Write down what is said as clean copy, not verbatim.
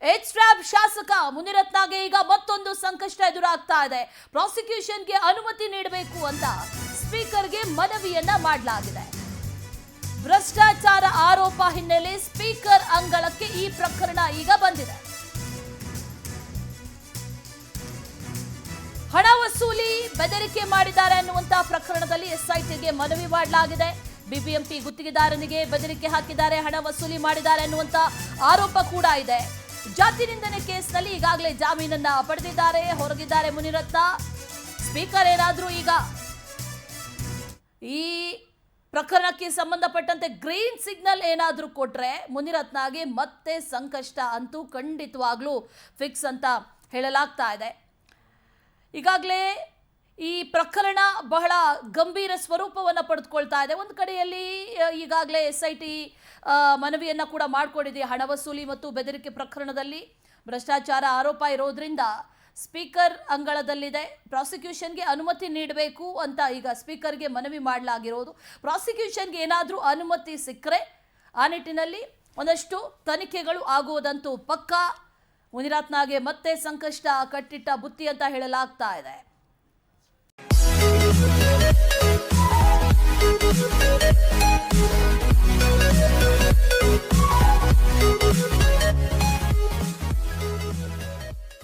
H trap ಶಾಸಕ ಮುನಿರತ್ನಗೆ ಈಗ ಮತ್ತೊಂದು ಸಂಕಷ್ಟ ಎದುರಾಗ್ತಾ ಇದೆ. ಪ್ರಾಸಿಕ್ಯೂಷನ್ಗೆ ಅನುಮತಿ ನೀಡಬೇಕು ಅಂತ ಸ್ಪೀಕರ್ಗೆ ಮನವಿಯನ್ನ ಮಾಡಲಾಗಿದೆ. ಭ್ರಷ್ಟಾಚಾರ ಆರೋಪ ಹಿನ್ನೆಲೆ ಸ್ಪೀಕರ್ ಅಂಗಳಕ್ಕೆ ಈ ಪ್ರಕರಣ ಈಗ ಬಂದಿದೆ. ಹಣ ವಸೂಲಿ ಬೆದರಿಕೆ ಮಾಡಿದ್ದಾರೆ ಅನ್ನುವಂತಹ ಪ್ರಕರಣದಲ್ಲಿ ಎಸ್ಐಟಿಗೆ ಮನವಿ ಮಾಡಲಾಗಿದೆ. ಬಿಬಿಎಂಪಿ ಗುತ್ತಿಗೆದಾರನಿಗೆ ಬೆದರಿಕೆ ಹಾಕಿದ್ದಾರೆ, ಹಣ ವಸೂಲಿ ಮಾಡಿದ್ದಾರೆ ಅನ್ನುವಂತ ಆರೋಪ ಕೂಡ ಇದೆ. ಜಾತಿ ನಿಂದನೆ ಕೇಸ್ನಲ್ಲಿ ಈಗಾಗಲೇ ಜಾಮೀನನ್ನ ಪಡೆದಿದ್ದಾರೆ, ಹೊರಗಿದ್ದಾರೆ ಮುನಿರತ್ನ. ಸ್ಪೀಕರ್ ಏನಾದ್ರೂ ಈಗ ಈ ಪ್ರಕರಣಕ್ಕೆ ಸಂಬಂಧಪಟ್ಟಂತೆ ಗ್ರೀನ್ ಸಿಗ್ನಲ್ ಏನಾದ್ರೂ ಕೊಟ್ರೆ ಮುನಿರತ್ನಗೆ ಮತ್ತೆ ಸಂಕಷ್ಟ ಅಂತೂ ಖಂಡಿತವಾಗ್ಲೂ ಫಿಕ್ಸ್ ಅಂತ ಹೇಳಲಾಗ್ತಾ ಇದೆ. ಈಗಾಗಲೇ ಈ ಪ್ರಕರಣ ಬಹಳ ಗಂಭೀರ ಸ್ವರೂಪವನ್ನು ಪಡೆದುಕೊಳ್ತಾ ಇದೆ. ಒಂದು ಕಡೆಯಲ್ಲಿ ಈಗಾಗಲೇ ಎಸ್ಐಟಿ ಮನವಿಯನ್ನು ಕೂಡ ಮಾಡಿಕೊಂಡಿದೆ. ಹಣ ವಸೂಲಿ ಮತ್ತು ಬೆದರಿಕೆ ಪ್ರಕರಣದಲ್ಲಿ ಭ್ರಷ್ಟಾಚಾರ ಆರೋಪ ಇರೋದ್ರಿಂದ ಸ್ಪೀಕರ್ ಅಂಗಳದಲ್ಲಿದೆ. ಪ್ರಾಸಿಕ್ಯೂಷನ್ಗೆ ಅನುಮತಿ ನೀಡಬೇಕು ಅಂತ ಈಗ ಸ್ಪೀಕರ್ಗೆ ಮನವಿ ಮಾಡಲಾಗಿರೋದು. ಪ್ರಾಸಿಕ್ಯೂಷನ್ಗೆ ಏನಾದರೂ ಅನುಮತಿ ಸಿಕ್ಕರೆ ಆ ನಿಟ್ಟಿನಲ್ಲಿ ಒಂದಷ್ಟು ತನಿಖೆಗಳು ಆಗುವುದಂತೂ ಪಕ್ಕಾ. ಮುನಿರತ್ನಗೆ ಮತ್ತೆ ಸಂಕಷ್ಟ ಕಟ್ಟಿಟ್ಟ ಬುತ್ತಿ ಅಂತ ಹೇಳಲಾಗ್ತಾ ಇದೆ.